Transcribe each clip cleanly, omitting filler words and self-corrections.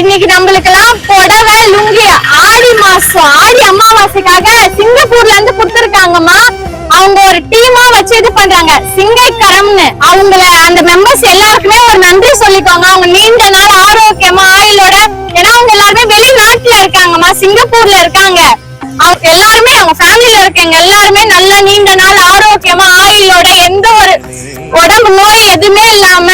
இன்னைக்கு நம்மளுக்கு எல்லாம் புடவை லுங்கி ஆடி மாசம் ஆடி அமாவாசைக்காக சிங்கப்பூர்ல இருந்து கொடுத்திருக்காங்கம்மா. அவங்க ஒரு டீமா வச்சு இது பண்றாங்க சிங்கைக்கரம்னு. அவங்கள அந்த மெம்பர்ஸ் எல்லாருக்குமே ஒரு நன்றி சொல்லிக்கோங்க. அவங்க நீண்ட நாள் ஆரோக்கியமா ஆயுளோட, ஏன்னா அவங்க எல்லாருமே வெளிநாட்டுல இருக்காங்கம்மா, சிங்கப்பூர்ல இருக்காங்க. அவங்க எல்லாருமே அவங்க ஃபேமிலில இருக்கவங்க எல்லாருமே நல்ல நீண்ட நாள் ஆரோக்கியமா ஆயுளோட, எந்த ஒரு உடம்பு நோய் எதுவுமே இல்லாம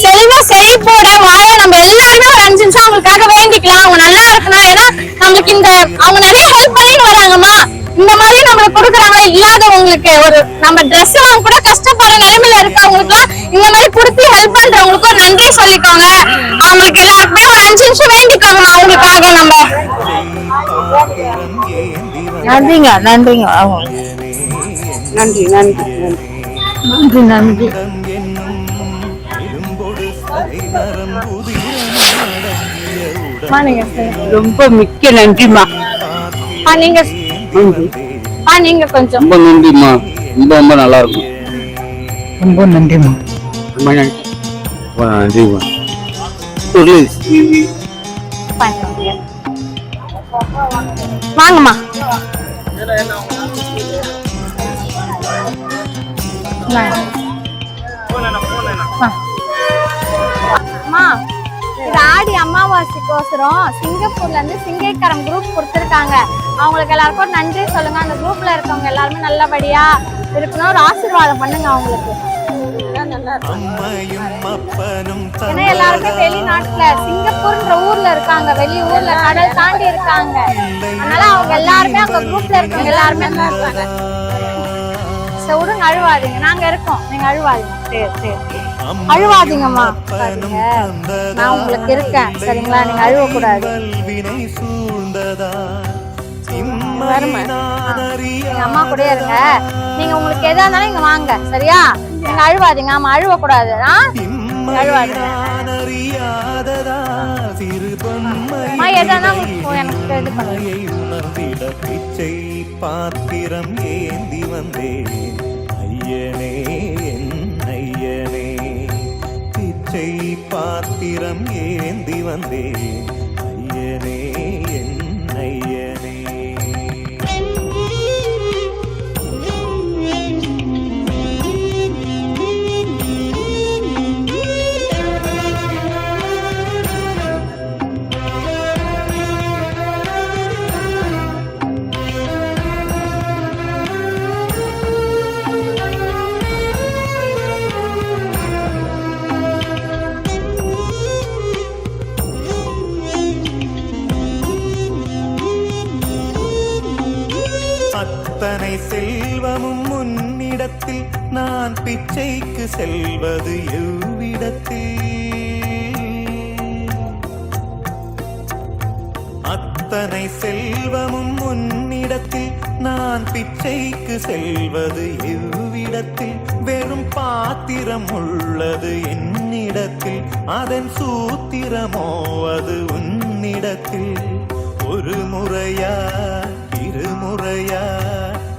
செல்வ செழிப்போட வாழ நம்ம எல்லாருமே ஒரு 5 நிமிஷம் அவங்களுக்காக வேண்டிக்கலாம். அவங்க நல்லா இருக்கணும். ஏன்னா நம்மளுக்கு இந்த அவங்க நிறைய ஹெல்ப் பண்ணிட்டு வராங்கம்மா. இந்த மாதிரி நம்மளுக்கு கொடுக்குறாங்க. இல்லாதவங்களுக்கு ஒரு நம்ம ட்ரெஸ் வாங்க கூட கஷ்டப்படுற நிலைமையில இருக்கவங்களுக்கு இந்த மாதிரி கொடுத்து ஹெல்ப் பண்றவங்களுக்கு ஒரு நன்றி சொல்லிக்கோங்க. அவங்களுக்கு எல்லாருக்குமே ஒரு 5 நிமிஷம் வேண்டிக்கோங்க அவங்களுக்காக. நம்ம நன்றிங்க நன்றிங்க நன்றி நன்றி நன்றி நன்றி. ரொம்ப மிக்க நன்றிமா. நீங்க நீங்க கொஞ்சம் ரொம்ப நன்றிமா. ரொம்ப ரொம்ப நல்லா இருக்கும். ரொம்ப நன்றிமா. ரொம்ப நன்றிமா. வாங்கம்மா. ஆடி அமாவாசைக்கோசரம் சிங்கப்பூர்ல இருந்து சிங்கைக்கரம் குரூப் கொடுத்திருக்காங்க. அவங்களுக்கு எல்லாருக்கும் நன்றி சொல்லுங்க. அந்த குரூப்ல இருக்கவங்க எல்லாருமே நல்லபடியா இருக்கணும். ஒரு ஆசீர்வாதம் பண்ணுங்க அவங்களுக்கு. ஏன்னா எல்லாருமே வெளிநாட்டுல சிங்கப்பூர்ன்ற ஊர்ல இருக்காங்க, வெளி ஊர்ல கடல் தாண்டி இருக்காங்க. அதனால அவங்க எல்லாருமே அவங்க குரூப்ல இருக்கவங்க எல்லாருமே நல்லா இருக்காங்க. விடுங்க, அழுவாதீங்க, நாங்க இருக்கோம், நீங்க அழுவாதீங்க. சரி சரி அழுவாதீங்கம்மா, நான் உங்களுக்கு இருக்கேன் சரிங்களா, நீங்க அழுவ கூடாது. எங்க அம்மா கூட இருங்க. நீங்க உங்களுக்கு எதா இருந்தாலும் இங்க வாங்க சரியா. நீங்க அழுவாதீங்க. ஆமா அழுவ கூடாது. அழுவாதீங்க. எனக்கு இது பண்ணுங்க. பாத்திரம் ஏந்தி வந்தேன் ஐயனே என் ஐயனே. பிச்சை பாத்திரம் ஏந்தி வந்தேன் ஐயனே என் ஐயனே. அத்தனை செல்வமும் முன்னிடத்தில் நான் பிச்சைக்கு செல்வது எவ்விடத்தில்? அத்தனை செல்வமும் முன்னிடத்தில் நான் பிச்சைக்கு செல்வது எவ்விடத்தில்? வெறும் பாத்திரம் உள்ளது என்னிடத்தில், அதன் சூத்திரமோ அது உன்னிடத்தில். ஒரு முறையா இருமுறையா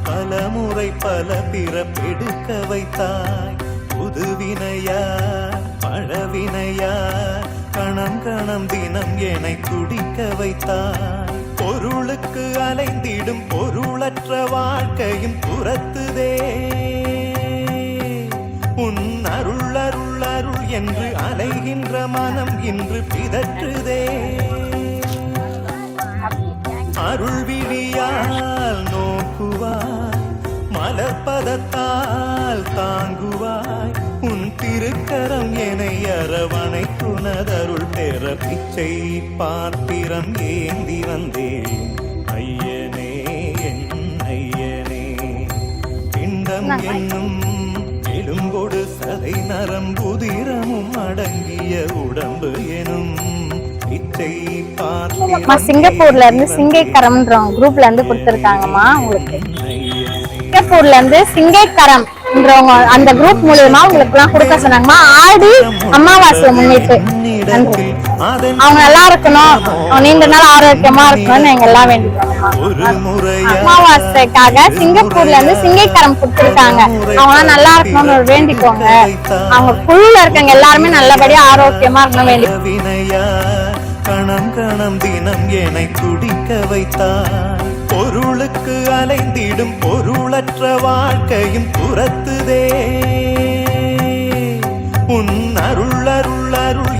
பல முறை பல பிறப்பெடுக்க வைத்தாய். புதுவினையா பழவினையா கணம் கணம் தினம் என்னை துடிக்க வைத்தாய். பொருளுக்கு அலைந்திடும் பொருளற்ற வாழ்க்கையும் துரத்துதே. உன் அருள் அருள் அருள் என்று அலைகின்ற மனம் இன்று பிதற்றுதே. அருள் விழியால் நோக்குவாய், மலர்பதத்தால் தாங்குவாய். உன் திருக்கரம் என்னை அரவணைத்துனதருள் பெற பிச்சை பாத்திரம் ஏந்தி வந்தேன் ஐயனே என் ஐயனே. பிண்டம் என்னும் எலும்பொடு சதை நரம்புதிரமும் அடங்கிய உடம்பு எனும் சிங்கப்பூர்ல இருந்து சிங்கைக்கரம்ன்ற குரூப்ல இருந்து கொடுத்திருக்காங்கம்மா. உங்களுக்கு சிங்கப்பூர்ல இருந்து சிங்கைக்கரம்ன்றவங்க அந்த குரூப் மூலியமா உங்களுக்கு எல்லாம் கொடுக்க சொன்னாங்கம்மா. ஆடி அமாவாசை முன்னிட்டு அவங்க நல்லா இருக்கணும், நீண்ட நாள் ஆரோக்கியமா இருக்கணும்னு எங்க எல்லாம் வேண்டிக்கிறோம். அமாவாசைக்காக சிங்கப்பூர்ல இருந்து சிங்கைக்கரம் கொடுத்திருக்காங்க. அவங்க நல்லா இருக்கணும்னு வேண்டிக்கோங்க. அவங்க குழுல இருக்கவங்க எல்லாருமே நல்லபடியா ஆரோக்கியமா இருக்கணும் வேண்டி. கணம் கணம் தினம் என்னை துடிக்க வைத்தாய். பொருளுக்கு அலைந்திடும் பொருளற்ற வாழ்க்கையும் துரத்துதே. உன் அருள் அருள் அருள்